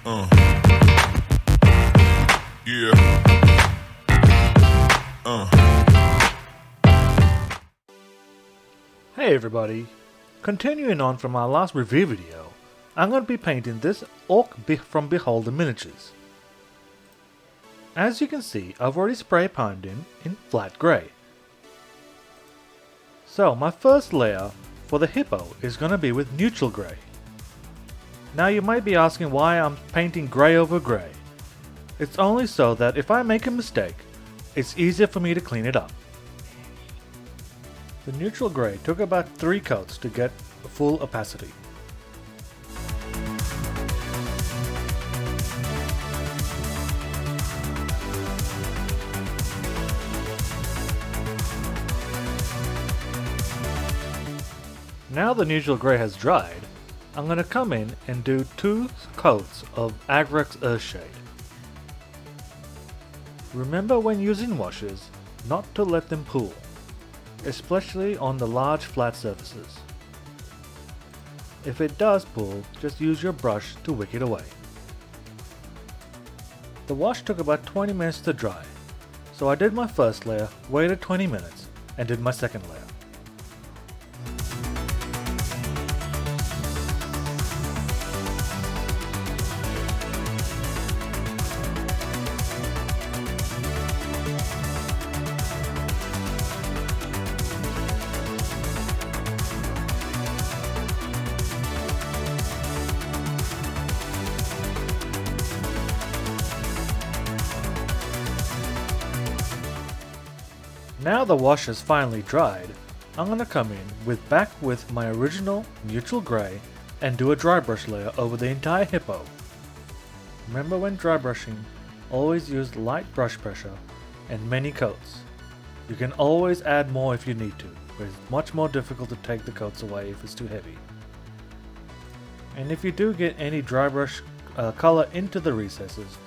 Uh. Yeah. Hey everybody, continuing on from our last review video, I'm going to be painting this Orc from Beholder Miniatures. As you can see, I've already spray primed him in flat grey. So my first layer for the hippo is going to be with neutral grey. Now you might be asking why I'm painting grey over grey. It's only so that if I make a mistake, it's easier for me to clean it up. The neutral grey took about 3 coats to get full opacity. Now the neutral grey has dried, I'm going to come in and do 2 coats of Agrex Earthshade. Remember when using washes, not to let them pool, especially on the large flat surfaces. If it does pool, just use your brush to wick it away. The wash took about 20 minutes to dry, so I did my first layer, waited 20 minutes, and did my second layer. Now the wash is finally dried, I'm going to come in back with my original neutral grey and do a dry brush layer over the entire hippo. Remember when dry brushing, always use light brush pressure and many coats. You can always add more if you need to, but it's much more difficult to take the coats away if it's too heavy. And if you do get any dry brush color into the recesses,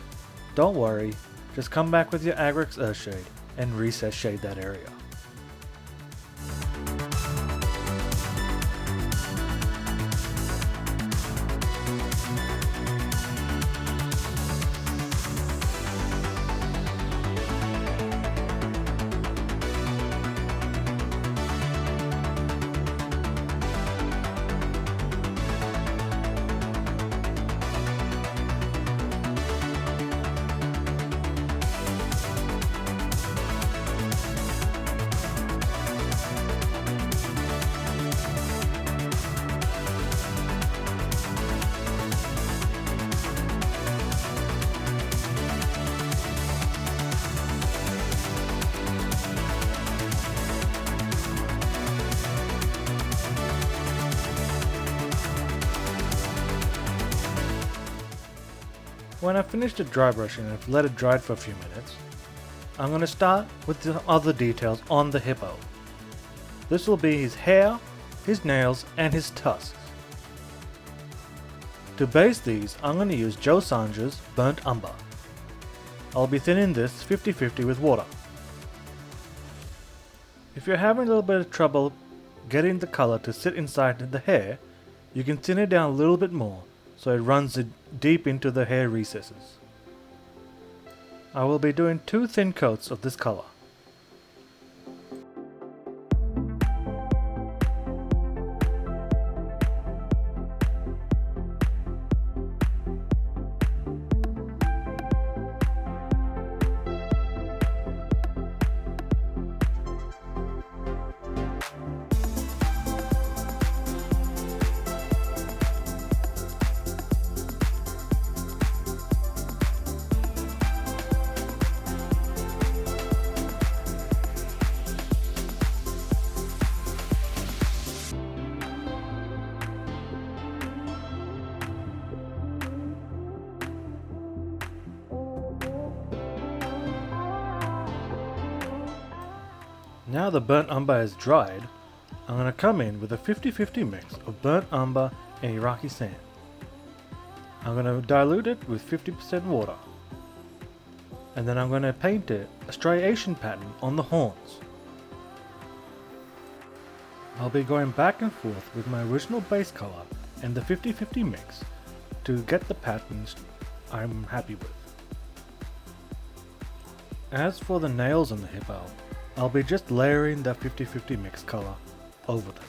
don't worry, just come back with your Agrex Earthshade and recess shade that area. When I finished the dry brushing and I've let it dry for a few minutes, I'm going to start with the other details on the hippo. This will be his hair, his nails, and his tusks. To base these, I'm going to use Joe Sanja's Burnt Umber. I'll be thinning this 50-50 with water. If you're having a little bit of trouble getting the color to sit inside the hair, you can thin it down a little bit more so it runs deep into the hair recesses. I will be doing 2 thin coats of this color. Now the burnt umber is dried, I'm going to come in with a 50-50 mix of burnt umber and Iraqi sand. I'm going to dilute it with 50% water. And then I'm going to paint it a striation pattern on the horns. I'll be going back and forth with my original base color and the 50-50 mix to get the patterns I'm happy with. As for the nails on the hippo, I'll be just layering the 50-50 mix color over them.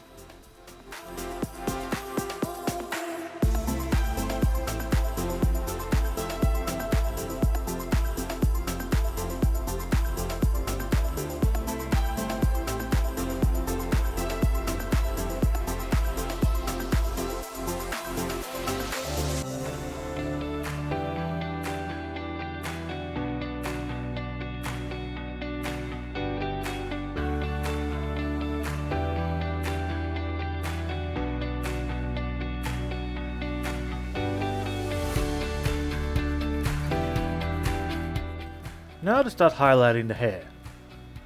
Now to start highlighting the hair,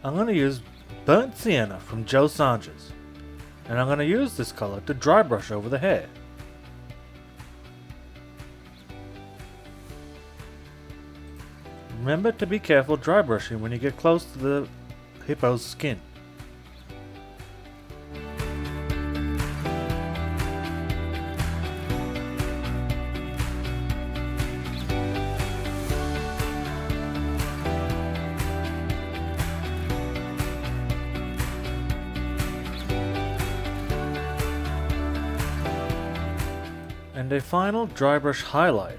I'm going to use Burnt Sienna from Joe Sanches, and I'm going to use this color to dry brush over the hair. Remember to be careful dry brushing when you get close to the hippo's skin. And a final dry brush highlight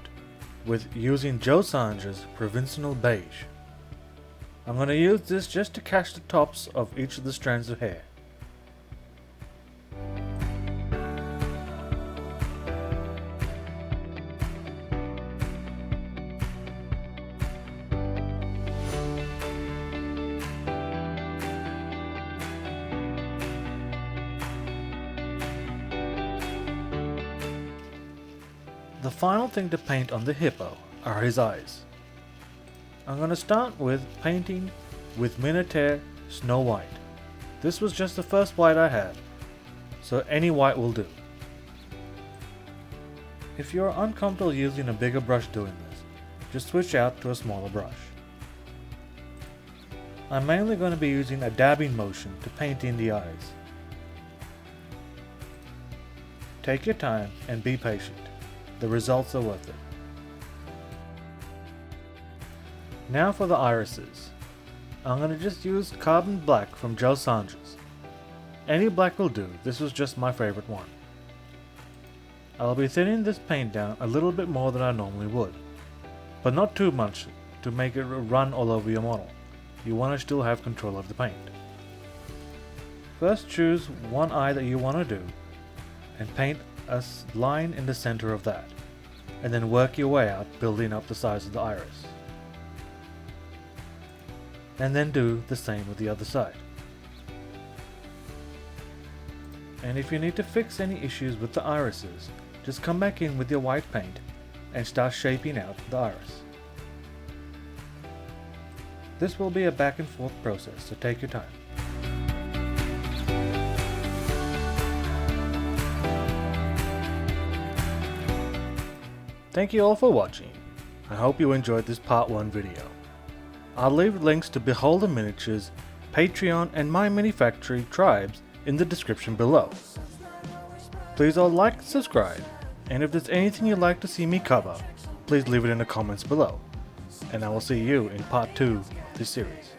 with using Joe Sanches Provincial Beige. I'm going to use this just to catch the tops of each of the strands of hair. The final thing to paint on the hippo are his eyes. I'm going to start with painting with Minotaur Snow White. This was just the first white I had, so any white will do. If you're uncomfortable using a bigger brush doing this, just switch out to a smaller brush. I'm mainly going to be using a dabbing motion to paint in the eyes. Take your time and be patient. The results are worth it. Now for the irises. I'm going to just use Carbon Black from Joe Sanches. Any black will do, this was just my favorite one. I'll be thinning this paint down a little bit more than I normally would, but not too much to make it run all over your model. You want to still have control of the paint. First choose one eye that you want to do and paint a line in the center of that, and then work your way out building up the size of the iris. And then do the same with the other side. And if you need to fix any issues with the irises, just come back in with your white paint and start shaping out the iris. This will be a back and forth process, so take your time. Thank you all for watching. I hope you enjoyed this part 1 video. I'll leave links to Beholder Miniatures, Patreon and my mini factory tribes in the description below. Please all like and subscribe, and if there's anything you'd like to see me cover, please leave it in the comments below. And I will see you in part 2 of this series.